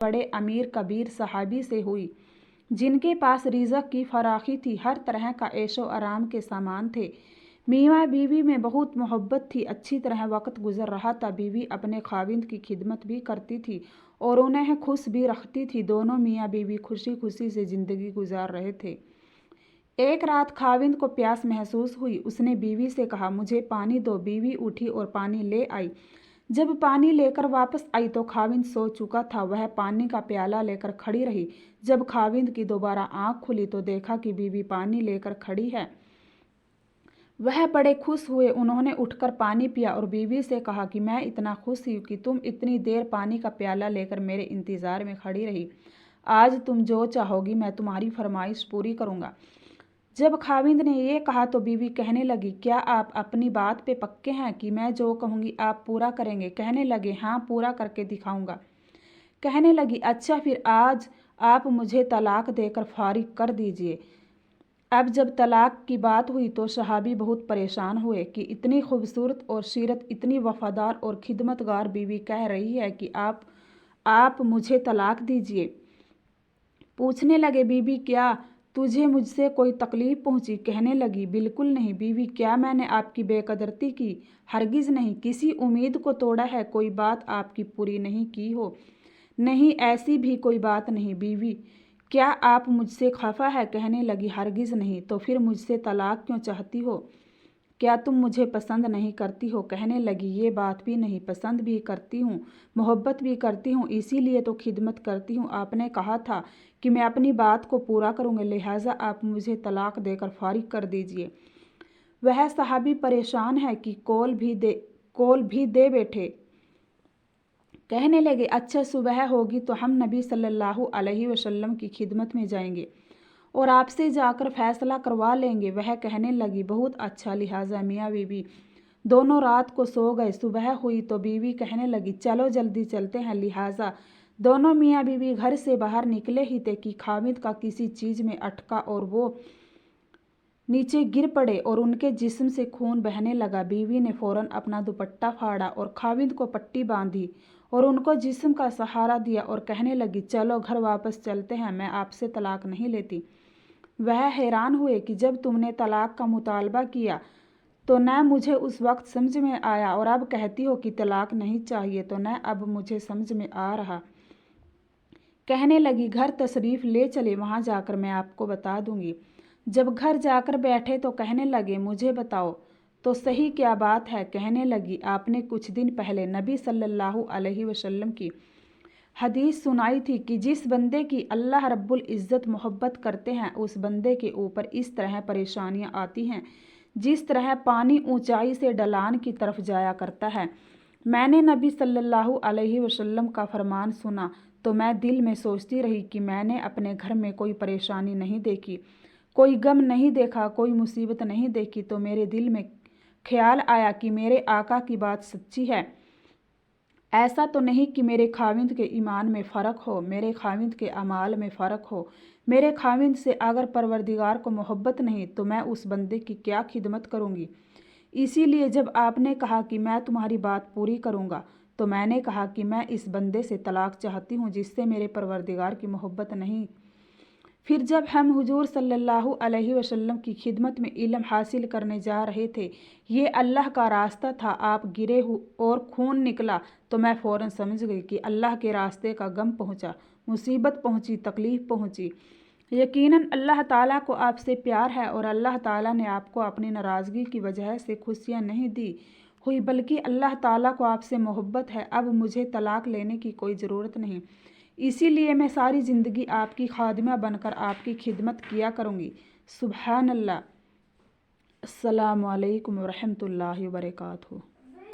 बड़े अमीर कबीर सहाबी से हुई, जिनके पास रिज़्क़ की फराखी थी, हर तरह का ऐशो आराम के सामान थे। मियाँ बीवी में बहुत मोहब्बत थी, अच्छी तरह वक्त गुजर रहा था। बीवी अपने खाविंद की खिदमत भी करती थी और उन्हें खुश भी रखती थी। दोनों मियाँ बीवी खुशी खुशी से ज़िंदगी गुजार रहे थे। एक रात खाविंद को प्यास महसूस हुई। उसने बीवी से कहा, मुझे पानी दो। बीवी उठी और पानी ले आई। जब पानी लेकर वापस आई तो खाविंद सो चुका था। वह पानी का प्याला लेकर खड़ी रही। जब खाविंद की दोबारा आंख खुली तो देखा कि बीवी पानी लेकर खड़ी है। वह बड़े खुश हुए। उन्होंने उठकर पानी पिया और बीवी से कहा कि मैं इतना खुश हूँ कि तुम इतनी देर पानी का प्याला लेकर मेरे इंतज़ार में खड़ी रही। आज तुम जो चाहोगी मैं तुम्हारी फरमाइश पूरी करूँगा। जब खाविंद ने ये कहा तो बीवी कहने लगी, क्या आप अपनी बात पे पक्के हैं कि मैं जो कहूँगी आप पूरा करेंगे? कहने लगे, हाँ, पूरा करके दिखाऊँगा। कहने लगी, अच्छा फिर आज आप मुझे तलाक देकर फारिग कर दीजिए। अब जब तलाक की बात हुई तो सहाबी बहुत परेशान हुए कि इतनी खूबसूरत और सीरत, इतनी वफादार और खिदमतगार बीवी कह रही है कि आप मुझे तलाक दीजिए। पूछने लगे, बीबी क्या तुझे मुझसे कोई तकलीफ़ पहुंची? कहने लगी, बिल्कुल नहीं। बीवी, क्या मैंने आपकी बेकदरती की? हरगिज़ नहीं। किसी उम्मीद को तोड़ा है? कोई बात आपकी पूरी नहीं की हो? नहीं, ऐसी भी कोई बात नहीं। बीवी, क्या आप मुझसे खफा है? कहने लगी, हरगिज़ नहीं। तो फिर मुझसे तलाक क्यों चाहती हो? क्या तुम मुझे पसंद नहीं करती हो? कहने लगी, ये बात भी नहीं, पसंद भी करती हूँ, मोहब्बत भी करती हूँ, इसीलिए तो खिदमत करती हूँ। आपने कहा था कि मैं अपनी बात को पूरा करूँगी, लिहाजा आप मुझे तलाक देकर फारिग कर दीजिए। वह सहाबी परेशान है कि कॉल भी दे बैठे। कहने लगे, अच्छा सुबह होगी तो हम नबी सल्लल्लाहु अलैहि वसल्लम की खिदमत में जाएंगे और आपसे जाकर फैसला करवा लेंगे। वह कहने लगी, बहुत अच्छा। लिहाजा मियाँ बीवी दोनों रात को सो गए। सुबह हुई तो बीवी कहने लगी, चलो जल्दी चलते हैं। लिहाजा दोनों मियाँ बीवी घर से बाहर निकले ही थे कि खाविंद का किसी चीज़ में अटका और वो नीचे गिर पड़े और उनके जिस्म से खून बहने लगा। बीवी ने फौरन अपना दुपट्टा फाड़ा और खाविंद को पट्टी बांधी और उनको जिस्म का सहारा दिया और कहने लगी, चलो घर वापस चलते हैं, मैं आपसे तलाक नहीं लेती। वह हैरान हुए कि जब तुमने तलाक का मुतालबा किया तो न मुझे उस वक्त समझ में आया और अब कहती हो कि तलाक नहीं चाहिए तो न अब मुझे समझ में आ रहा। कहने लगी, घर तशरीफ़ ले चले, वहाँ जाकर मैं आपको बता दूंगी। जब घर जाकर बैठे तो कहने लगे, मुझे बताओ तो सही क्या बात है? कहने लगी, आपने कुछ दिन पहले नबी सल्लल्लाहु अलैहि वसल्लम की हदीस सुनाई थी कि जिस बंदे की अल्लाह रब्बुल इज़्ज़त मोहब्बत करते हैं उस बंदे के ऊपर इस तरह परेशानियां आती हैं जिस तरह पानी ऊंचाई से ढलान की तरफ जाया करता है। मैंने नबी सल्लल्लाहु अलैहि वसल्लम का फरमान सुना तो मैं दिल में सोचती रही कि मैंने अपने घर में कोई परेशानी नहीं देखी, कोई गम नहीं देखा, कोई मुसीबत नहीं देखी। तो मेरे दिल में ख्याल आया कि मेरे आका की बात सच्ची है। ऐसा तो नहीं कि मेरे खाविंद के ईमान में फ़र्क हो, मेरे खाविंद के अमाल में फ़र्क हो। मेरे खाविंद से अगर परवरदिगार को मोहब्बत नहीं तो मैं उस बंदे की क्या खिदमत करूँगी? इसीलिए जब आपने कहा कि मैं तुम्हारी बात पूरी करूँगा तो मैंने कहा कि मैं इस बंदे से तलाक चाहती हूँ जिससे मेरे परवरदिगार की मोहब्बत नहीं। फिर जब हम हुजूर सल्लल्लाहु अलैहि वसल्लम की खिदमत में इल्म हासिल करने जा रहे थे, ये अल्लाह का रास्ता था, आप गिरे और खून निकला तो मैं फ़ौरन समझ गई कि अल्लाह के रास्ते का गम पहुंचा, मुसीबत पहुंची, तकलीफ़ पहुंची। यकीनन अल्लाह ताला को आपसे प्यार है और अल्लाह ताला ने आपको अपनी नाराज़गी की वजह से खुशियाँ नहीं दी हुई, बल्कि अल्लाह ताला को आपसे मोहब्बत है। अब मुझे तलाक लेने की कोई ज़रूरत नहीं, इसीलिए मैं सारी ज़िंदगी आपकी खादिमा बनकर आपकी खिदमत किया करूँगी। सुबहान अल्लाह। अस्सलामु अलैकुम व रहमतुल्लाहि व बरकातहू।